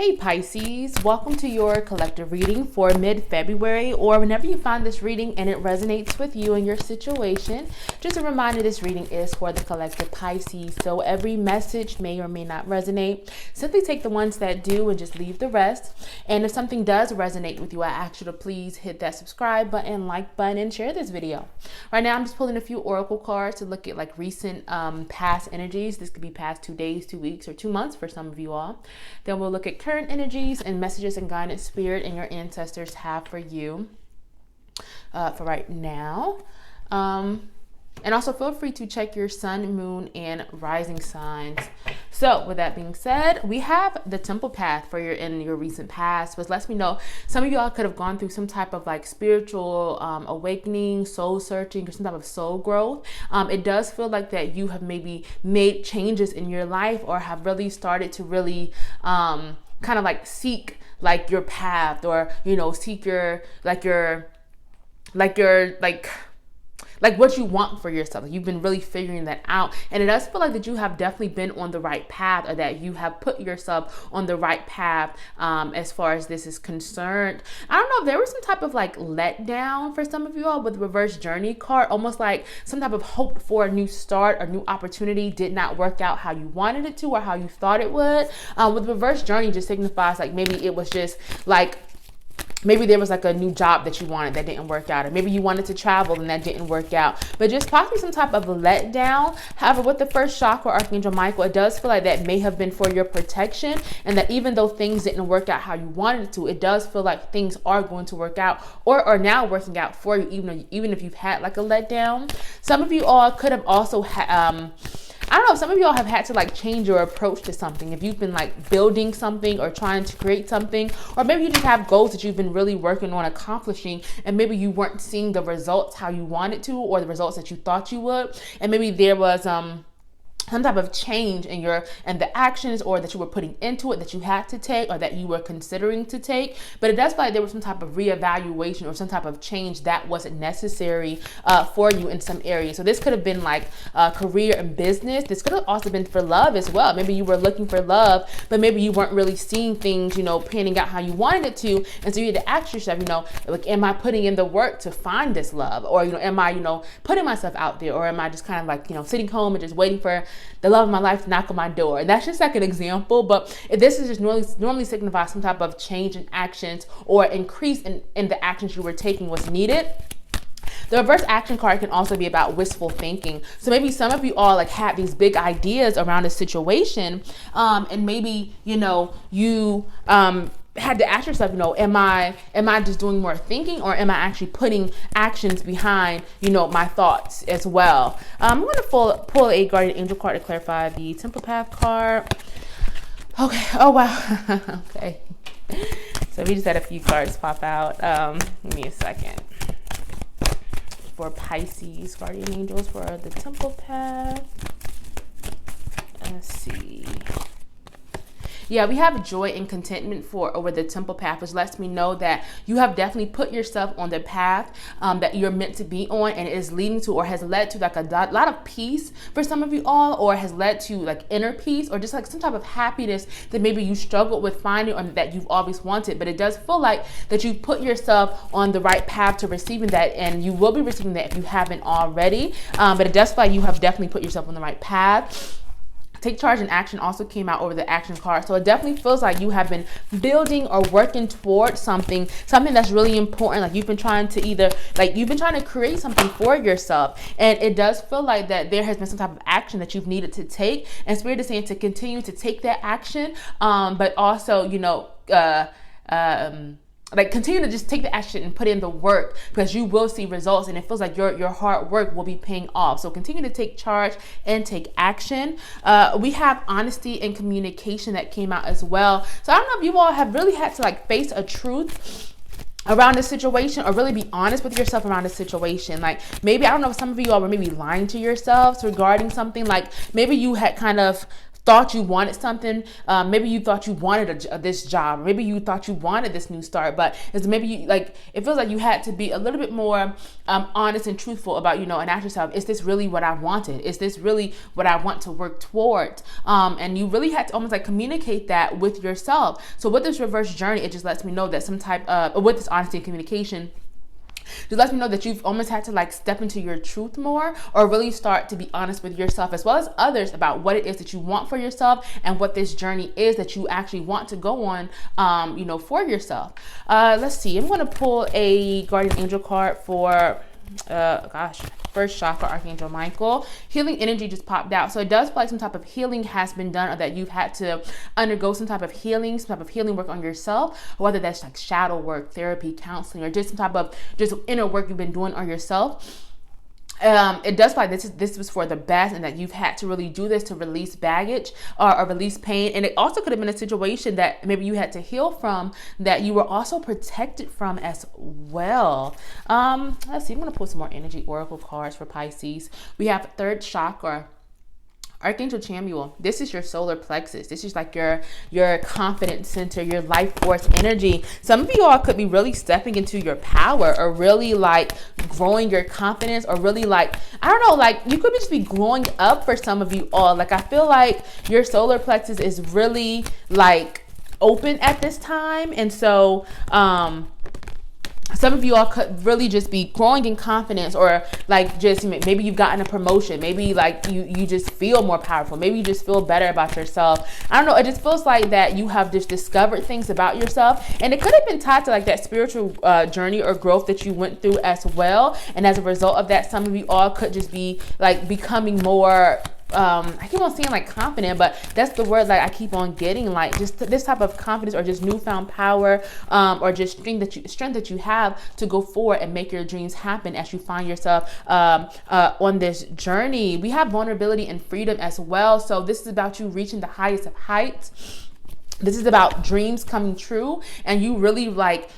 Hey Pisces, welcome to your collective reading for mid-February, or whenever you find this reading and it resonates with you and your situation. Just a reminder, this reading is for the collective Pisces, so every message may or may not resonate. Simply take the ones that do and just leave the rest. And if something does resonate with you, I ask you to please hit that subscribe button, like button, and share this video. Right now I'm just pulling a few oracle cards to look at like recent past energies. This could be past 2 days, 2 weeks, or 2 months for some of you all. Then we'll look at current energies and messages and guidance spirit and your ancestors have for you for right now. And also feel free to check your sun, moon, and rising signs. So with that being said, we have the temple path for your recent past, which lets me know some of y'all could have gone through some type of like spiritual awakening, soul searching, or some type of soul growth. It does feel like that you have maybe made changes in your life or have really started to really kind of like seek like your path, or seek your like what you want for yourself. You've been really figuring that out, and it does feel like that you have definitely been on the right path, or that you have put yourself on the right path as far as this is concerned. I don't know if there was some type of like letdown for some of you all with the reverse journey card, almost like some type of hope for a new start or new opportunity did not work out how you wanted it to or how you thought it would. With reverse journey just signifies like maybe it was just like, maybe there was like a new job that you wanted that didn't work out, or maybe you wanted to travel and that didn't work out, but just possibly some type of letdown. However, with the first chakra, Archangel Michael, it does feel like that may have been for your protection, and that even though things didn't work out how you wanted it to, it does feel like things are going to work out or are now working out for you, even if you've had like a letdown. Some of you all could have also I don't know, some of y'all have had to like change your approach to something. If you've been like building something or trying to create something, or maybe you just have goals that you've been really working on accomplishing, and maybe you weren't seeing the results how you wanted to, or the results that you thought you would. And maybe there was some type of change in the actions, or that you were putting into it that you had to take, or that you were considering to take. But it does feel like there was some type of reevaluation or some type of change that wasn't necessary for you in some areas. So this could have been like career and business. This could have also been for love as well. Maybe you were looking for love, but maybe you weren't really seeing things, panning out how you wanted it to. And so you had to ask yourself, like, am I putting in the work to find this love? Or, am I, putting myself out there? Or am I just kind of like, sitting home and just waiting for the love of my life to knock on my door? And that's just like an example, but if this is just normally signifies some type of change in actions or increase in the actions you were taking was needed. The reverse action card can also be about wistful thinking. So maybe some of you all like had these big ideas around a situation, and maybe, you had to ask yourself, am I just doing more thinking, or am I actually putting actions behind, my thoughts as well? I'm going to pull a guardian angel card to clarify the temple path card. Okay. Oh, wow. Okay. So we just had a few cards pop out. Give me a second. For Pisces, guardian angels for the temple path. Let's see. Yeah, we have joy and contentment over the temple path, which lets me know that you have definitely put yourself on the path that you're meant to be on, and it is leading to, or has led to, like a lot of peace for some of you all, or has led to like inner peace, or just like some type of happiness that maybe you struggled with finding, or that you've always wanted. But it does feel like that you put yourself on the right path to receiving that, and you will be receiving that if you haven't already. But it does feel like you have definitely put yourself on the right path. Take charge and action also came out over the action card. So it definitely feels like you have been building or working towards something that's really important. Like you've been trying to create something for yourself. And it does feel like that there has been some type of action that you've needed to take. And Spirit is saying to continue to take that action, but also, like continue to just take the action and put in the work, because you will see results, and it feels like your hard work will be paying off. So continue to take charge and take action. We have honesty and communication that came out as well. So I don't know if you all have really had to like face a truth around the situation, or really be honest with yourself around the situation. Like maybe, I don't know, some of you all were maybe lying to yourselves regarding something. Like maybe you had kind of thought you wanted something. Maybe you thought you wanted this job. Maybe you thought you wanted this new start, but it's maybe you like, it feels like you had to be a little bit more honest and truthful about, and ask yourself, is this really what I wanted? Is this really what I want to work toward? And you really had to almost like communicate that with yourself. So with this reverse journey, it just lets me know that some type of, with this honesty and communication, just lets me know that you've almost had to like step into your truth more, or really start to be honest with yourself as well as others about what it is that you want for yourself and what this journey is that you actually want to go on, for yourself. Let's see. I'm going to pull a guardian angel card for first chakra, Archangel Michael. Healing energy just popped out. So it does feel like some type of healing has been done, or that you've had to undergo some type of healing work on yourself, whether that's like shadow work, therapy, counseling, or just some type of just inner work you've been doing on yourself. It does feel like this was for the best, and that you've had to really do this to release baggage or release pain. And it also could have been a situation that maybe you had to heal from, that you were also protected from as well. Let's see. I'm going to pull some more energy oracle cards for Pisces. We have third chakra, Archangel Chamuel. This is your solar plexus. This is like your confidence center, your life force energy. Some of you all could be really stepping into your power, or really like growing your confidence, or really like, I don't know, like you could just be growing up for some of you all. Like I feel like your solar plexus is really like open at this time. And so, some of you all could really just be growing in confidence, or like just maybe you've gotten a promotion. Maybe like you just feel more powerful. Maybe you just feel better about yourself. I don't know. It just feels like that you have just discovered things about yourself, and it could have been tied to like that spiritual journey or growth that you went through as well. And as a result of that, some of you all could just be like becoming more, I keep on saying like confident, but that's the word like I keep on getting, like just this type of confidence, or just newfound power, or just strength that you have to go forward and make your dreams happen as you find yourself on this journey. We have vulnerability and freedom as well. So this is about you reaching the highest of heights. This is about dreams coming true, and you really like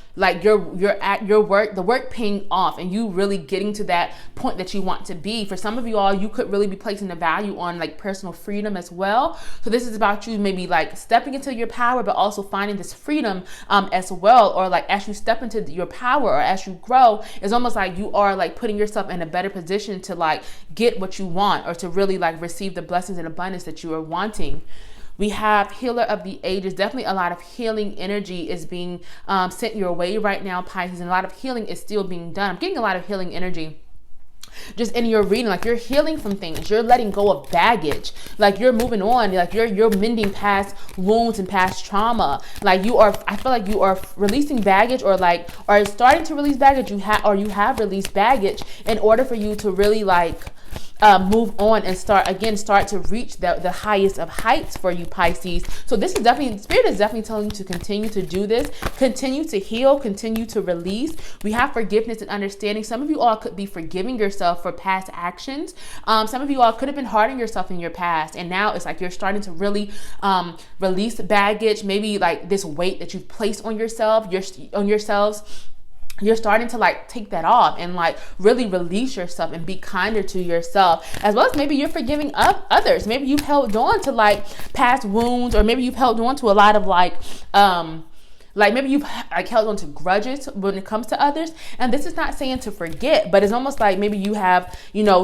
you're at your work, the work paying off, and you really getting to that point that you want to be. For some of you all, you could really be placing the value on like personal freedom as well. So this is about you maybe like stepping into your power, but also finding this freedom as well. Or like as you step into your power, or as you grow, it's almost like you are like putting yourself in a better position to like get what you want, or to really like receive the blessings and abundance that you are wanting. We have healer of the ages. Definitely a lot of healing energy is being sent your way right now, Pisces, and a lot of healing is still being done. I'm getting a lot of healing energy just in your reading. Like you're healing from things, you're letting go of baggage, like you're moving on, like you're mending past wounds and past trauma. Like you are, I feel like you are releasing baggage, or like are starting to release baggage. You have released baggage in order for you to really like move on and start to reach the highest of heights for you, Pisces. So this is definitely, Spirit is definitely telling you to continue to do this, continue to heal, continue to release. We have forgiveness and understanding. Some of you all could be forgiving yourself for past actions. Some of you all could have been hard on yourself in your past, and now it's like you're starting to really release baggage, maybe like this weight that you've placed on yourselves. You're starting to like take that off and like really release yourself and be kinder to yourself, as well as maybe you're forgiving others. Maybe you've held on to like past wounds, or maybe you've held on to a lot of like maybe you've like held on to grudges when it comes to others. And this is not saying to forget, but it's almost like maybe you have,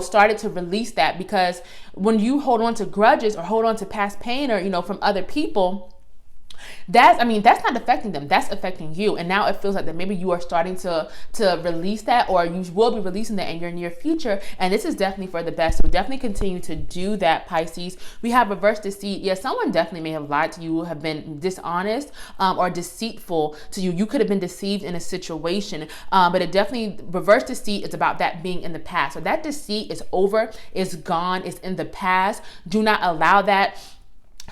started to release that, because when you hold on to grudges or hold on to past pain or, from other people, that's not affecting them, that's affecting you. And now it feels like that maybe you are starting to release that, or you will be releasing that in your near future. And this is definitely for the best. So definitely continue to do that, Pisces. We have reverse deceit. Yeah, someone definitely may have lied to you, have been dishonest or deceitful to you. You could have been deceived in a situation, but it definitely, reverse deceit is about that being in the past. So that deceit is over, is gone, is in the past. Do not allow that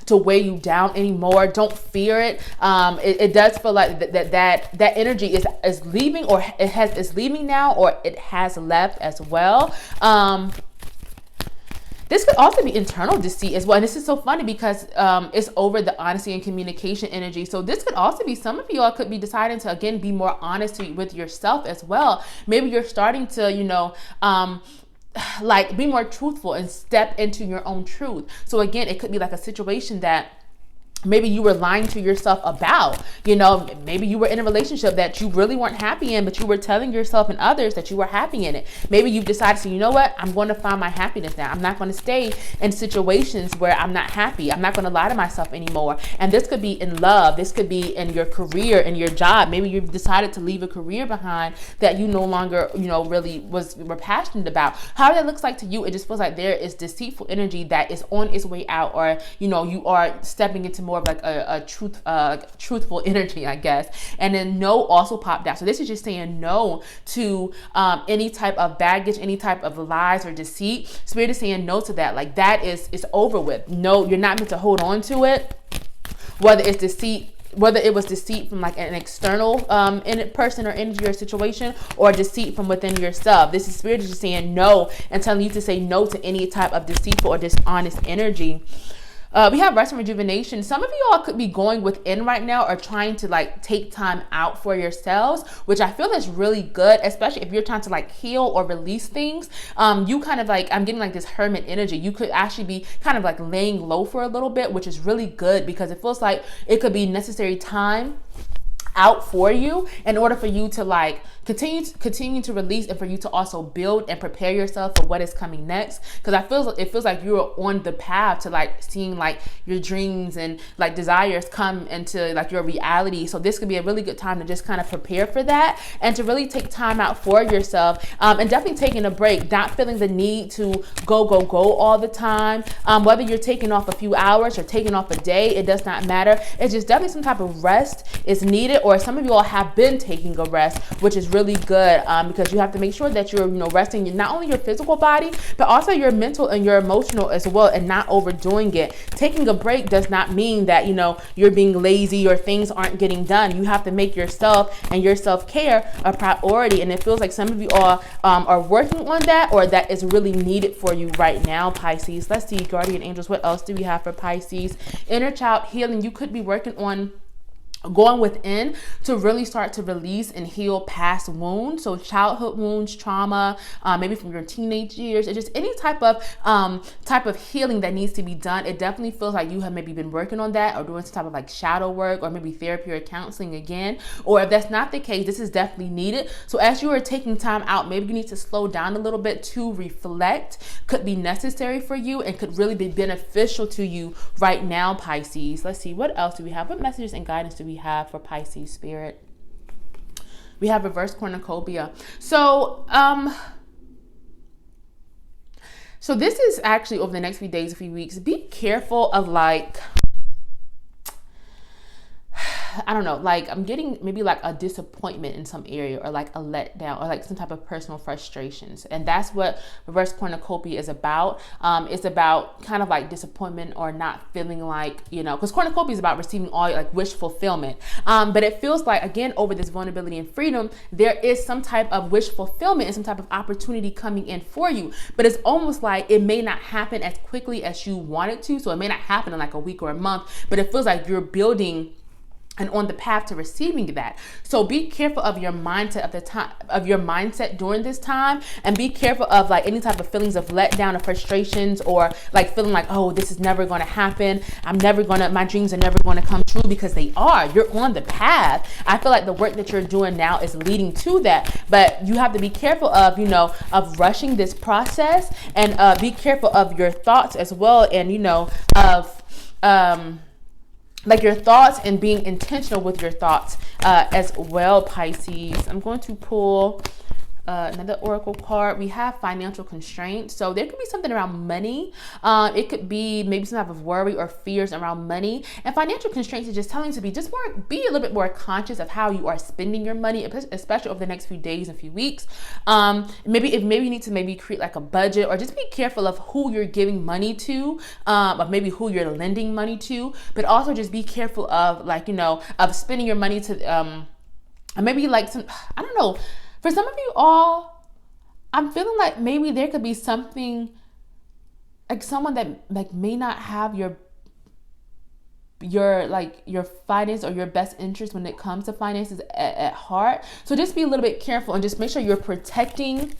to weigh you down anymore. Don't fear it. It does feel like that energy is leaving, or is leaving now, or it has left as well. This could also be internal deceit as well. And this is so funny because it's over the honesty and communication energy. So this could also be, some of you all could be deciding to, again, be more honest with yourself as well. Maybe you're starting to, like be more truthful and step into your own truth. So again, it could be like a situation that maybe you were lying to yourself about, maybe you were in a relationship that you really weren't happy in, but you were telling yourself and others that you were happy in it. Maybe you've decided to, you know what, I'm going to find my happiness now. I'm not going to stay in situations where I'm not happy. I'm not going to lie to myself anymore. And this could be in love. This could be in your career, in your job. Maybe you've decided to leave a career behind that you no longer, really were passionate about. However that looks like to you, it just feels like there is deceitful energy that is on its way out, or, you are stepping into more of like a truthful energy, I guess. And then no also popped out. So this is just saying no to any type of baggage, any type of lies or deceit. Spirit is saying no to that. Like that is over with. No, you're not meant to hold on to it. Whether it's deceit, whether it was deceit from like an external person or energy or situation, or deceit from within yourself. This is Spirit is just saying no and telling you to say no to any type of deceitful or dishonest energy. We have rest and rejuvenation. Some of you all could be going within right now or trying to like take time out for yourselves, which I feel is really good, especially if you're trying to like heal or release things. You kind of like, I'm getting like this hermit energy. You could actually be kind of like laying low for a little bit, which is really good because it feels like it could be necessary time out for you in order for you to like continue to release and for you to also build and prepare yourself for what is coming next. Because it feels like you're on the path to like seeing like your dreams and like desires come into like your reality. So this could be a really good time to just kind of prepare for that and to really take time out for yourself, and definitely taking a break, not feeling the need to go all the time. Whether you're taking off a few hours or taking off a day, it does not matter. It's just definitely some type of rest is needed, or some of you all have been taking a rest, which is really good, because you have to make sure that you're resting not only your physical body but also your mental and your emotional as well, and not overdoing it. Taking a break does not mean that you're being lazy or things aren't getting done. You have to make yourself and your self-care a priority, and it feels like some of you all are working on that, or that is really needed for you right now, Pisces. Let's see, guardian angels, what else do we have for Pisces? Inner child healing. You could be working on going within to really start to release and heal past wounds. So childhood wounds, trauma, maybe from your teenage years, or just any type of healing that needs to be done. It definitely feels like you have maybe been working on that or doing some type of like shadow work or maybe therapy or counseling again. Or if that's not the case, this is definitely needed. So as you are taking time out, maybe you need to slow down a little bit to reflect. Could be necessary for you and could really be beneficial to you right now, Pisces. Let's see, what else do we have? What messages and guidance do we have for Pisces spirit? We have reverse cornucopia. So this is actually over the next few days, a few weeks. Be careful of like, I don't know, like I'm getting maybe like a disappointment in some area, or like a letdown, or like some type of personal frustrations. And that's what reverse cornucopia is about. It's about kind of like disappointment or not feeling like, because cornucopia is about receiving all like wish fulfillment. But it feels like, again, over this vulnerability and freedom, there is some type of wish fulfillment and some type of opportunity coming in for you. But it's almost like it may not happen as quickly as you want it to. So it may not happen in like a week or a month, but it feels like you're building and on the path to receiving that. So be careful of your mindset during this time, and be careful of like any type of feelings of letdown or frustrations, or like feeling like, oh, this is never going to happen. My dreams are never going to come true, because they are. You're on the path. I feel like the work that you're doing now is leading to that, but you have to be careful of, of rushing this process, and be careful of your thoughts as well. And, like your thoughts, and being intentional with your thoughts as well, Pisces. I'm going to pull another oracle card. We have financial constraints. So there could be something around money. It could be maybe some type of worry or fears around money. And financial constraints is just telling you to be a little bit more conscious of how you are spending your money, especially over the next few days and few weeks. Maybe you need to create like a budget, or just be careful of who you're giving money to, or maybe who you're lending money to. But also just be careful of like, of spending your money to maybe like some, I don't know. For some of you all, I'm feeling like maybe there could be something, like someone that like may not have your finance or your best interest when it comes to finances at heart. So just be a little bit careful and just make sure you're protecting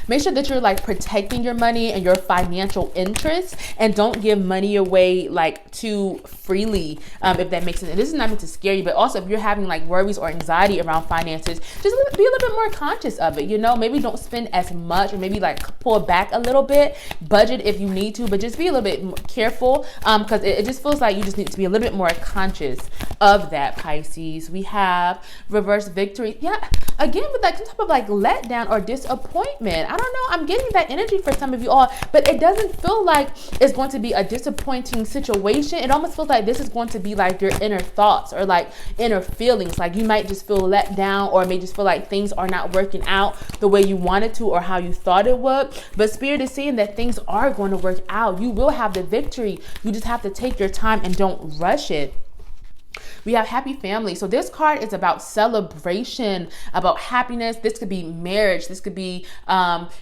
Make sure that you're like protecting your money and your financial interests, and don't give money away like too freely, if that makes sense. And this is not meant to scare you, but also if you're having like worries or anxiety around finances, just be a little bit more conscious of it. You know, maybe don't spend as much, or maybe like pull back a little bit, budget if you need to, but just be a little bit more careful, because it just feels like you just need to be a little bit more conscious of that, Pisces. We have reverse victory. Yeah, again with like some type of like letdown or disappointment. I don't know, I'm getting that energy for some of you all, but it doesn't feel like it's going to be a disappointing situation. It almost feels like this is going to be like your inner thoughts or like inner feelings. Like you might just feel let down, or may just feel like things are not working out the way you wanted to or how you thought it would. But Spirit is saying that things are going to work out. You will have the victory. You just have to take your time and don't rush it. We have happy family. So this card is about celebration, about happiness. This could be marriage. This could be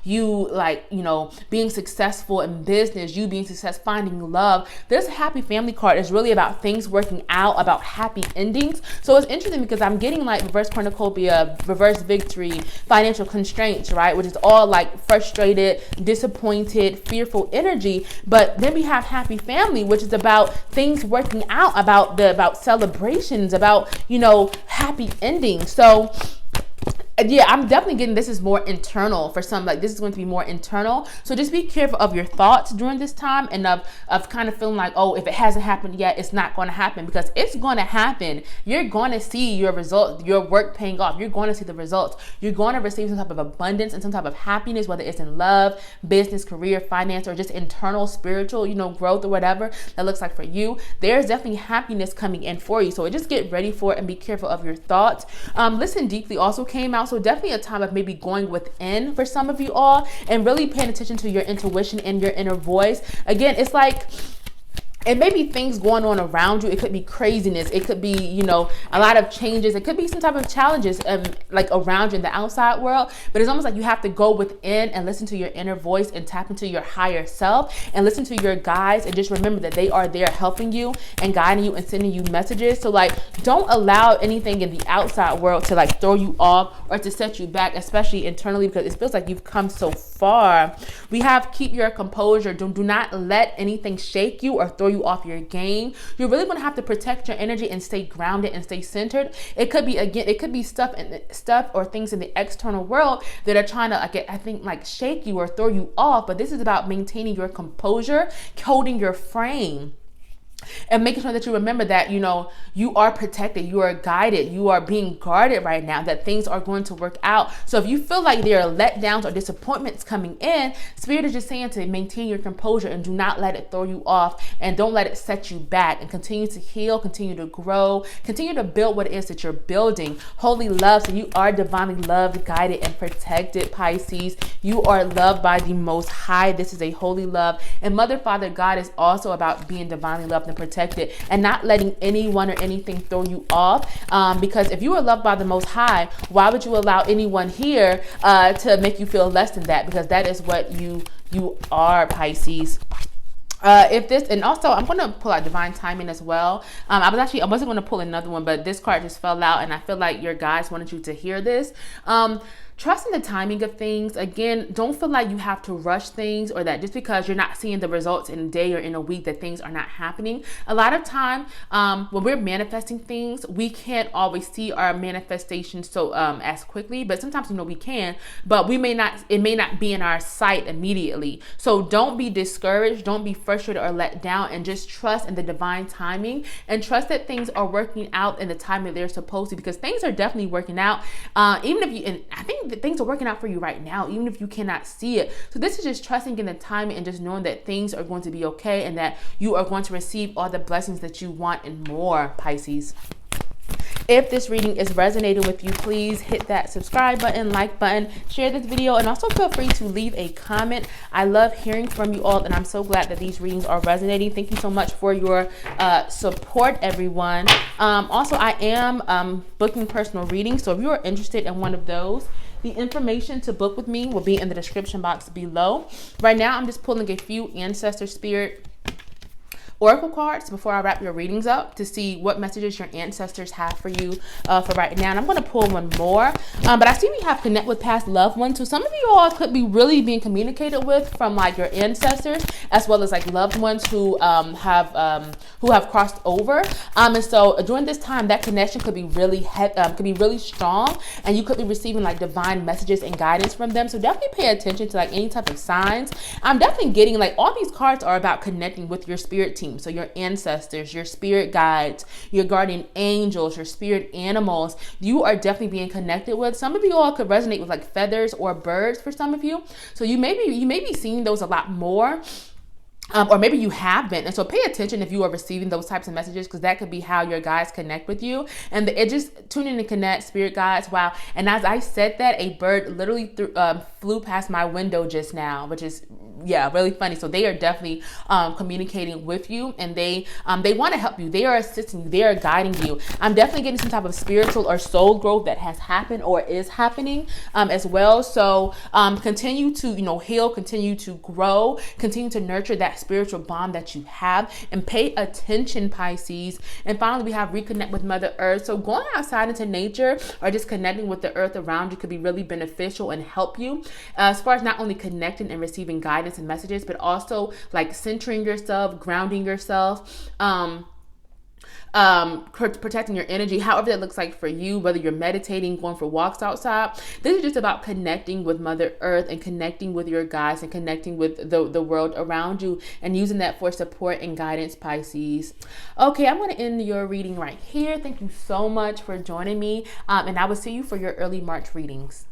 you like, you know, being successful in business, you being successful, finding love. This happy family card is really about things working out, about happy endings. So it's interesting because I'm getting like reverse cornucopia, reverse victory, financial constraints, right? Which is all like frustrated, disappointed, fearful energy. But then we have happy family, which is about things working out, about celebrations, about, you know, happy endings. So yeah, I'm definitely getting this is more internal for some. Like this is going to be more internal. So just be careful of your thoughts during this time, and of kind of feeling like, oh, if it hasn't happened yet, it's not going to happen, because it's going to happen. You're going to see your results, your work paying off. You're going to see the results. You're going to receive some type of abundance and some type of happiness, whether it's in love, business, career, finance, or just internal spiritual, you know, growth or whatever that looks like for you. There's definitely happiness coming in for you. So just get ready for it and be careful of your thoughts. Listen deeply also came out. So definitely a time of maybe going within for some of you all, and really paying attention to your intuition and your inner voice. Again, it's like, it may be things going on around you. It could be craziness. It could be, you know, a lot of changes. It could be some type of challenges like around you in the outside world. But it's almost like you have to go within and listen to your inner voice and tap into your higher self and listen to your guides, and just remember that they are there helping you and guiding you and sending you messages. So like, don't allow anything in the outside world to like throw you off or to set you back, especially internally, because it feels like you've come so far. We have keep your composure. Do not let anything shake you or throw you off your game. You're really going to have to protect your energy and stay grounded and stay centered. It could be, again, it could be stuff or things in the external world that are trying to, I think, like shake you or throw you off. But this is about maintaining your composure, holding your frame, and making sure that you remember that, you know, you are protected, you are guided, you are being guarded right now, that things are going to work out. So if you feel like there are letdowns or disappointments coming in, Spirit is just saying to maintain your composure and do not let it throw you off, and don't let it set you back, and continue to heal, continue to grow, continue to build what it is that you're building. Holy love. So you are divinely loved, guided, and protected, Pisces. You are loved by the Most High. This is a holy love. And Mother, Father, God is also about being divinely loved and protected, and not letting anyone or anything throw you off, because if you are loved by the Most High, why would you allow anyone here to make you feel less than that? Because that is what you are, Pisces. And also I'm going to pull out divine timing as well. I wasn't going to pull another one, but this card just fell out, and I feel like your guides wanted you to hear this. Trust in the timing of things. Again, don't feel like you have to rush things, or that just because you're not seeing the results in a day or in a week that things are not happening. A lot of time when we're manifesting things, we can't always see our manifestations so as quickly, but sometimes, you know, we can, but it may not be in our sight immediately. So don't be discouraged, don't be frustrated or let down, and just trust in the divine timing, and trust that things are working out in the time that they're supposed to, because things are definitely working out. Even if you, and I think that things are working out for you right now, even if you cannot see it. So this is just trusting in the timing and just knowing that things are going to be okay, and that you are going to receive all the blessings that you want and more, Pisces. If this reading is resonating with you, please hit that subscribe button, like button, share this video, and also feel free to leave a comment. I love hearing from you all, and I'm so glad that these readings are resonating. Thank you so much for your support, everyone. Also, I am booking personal readings, so if you are interested in one of those, the information to book with me will be in the description box below. Right now, I'm just pulling a few ancestor spirit oracle cards before I wrap your readings up to see what messages your ancestors have for you for right now. And I'm going to pull one more. But I see we have connect with past loved ones. So some of you all could be really being communicated with from like your ancestors, as well as like loved ones who have crossed over. And so during this time, that connection could be really strong, and you could be receiving like divine messages and guidance from them. So definitely pay attention to like any type of signs. I'm definitely getting like all these cards are about connecting with your spirit team. So your ancestors, your spirit guides, your guardian angels, your spirit animals, you are definitely being connected with. Some of you all could resonate with like feathers or birds for some of you. So you may be seeing those a lot more. Or maybe you have been. And so pay attention if you are receiving those types of messages, because that could be how your guides connect with you. And it just tune in and connect, spirit guides. Wow. And as I said that, a bird literally flew past my window just now, which is, yeah, really funny. So they are definitely communicating with you, and they want to help you. They are assisting you. They are guiding you. I'm definitely getting some type of spiritual or soul growth that has happened or is happening as well. So continue to, heal, continue to grow, continue to nurture that spiritual bond that you have, and pay attention, Pisces. And finally, we have reconnect with Mother Earth. So going outside into nature or just connecting with the earth around you could be really beneficial and help you as far as not only connecting and receiving guidance and messages, but also like centering yourself, grounding yourself, protecting your energy, however that looks like for you, whether you're meditating, going for walks outside. This is just about connecting with Mother Earth and connecting with your guides and connecting with the world around you, and using that for support and guidance, Pisces. Okay, I'm going to end your reading right here. Thank you so much for joining me, and I will see you for your early March readings.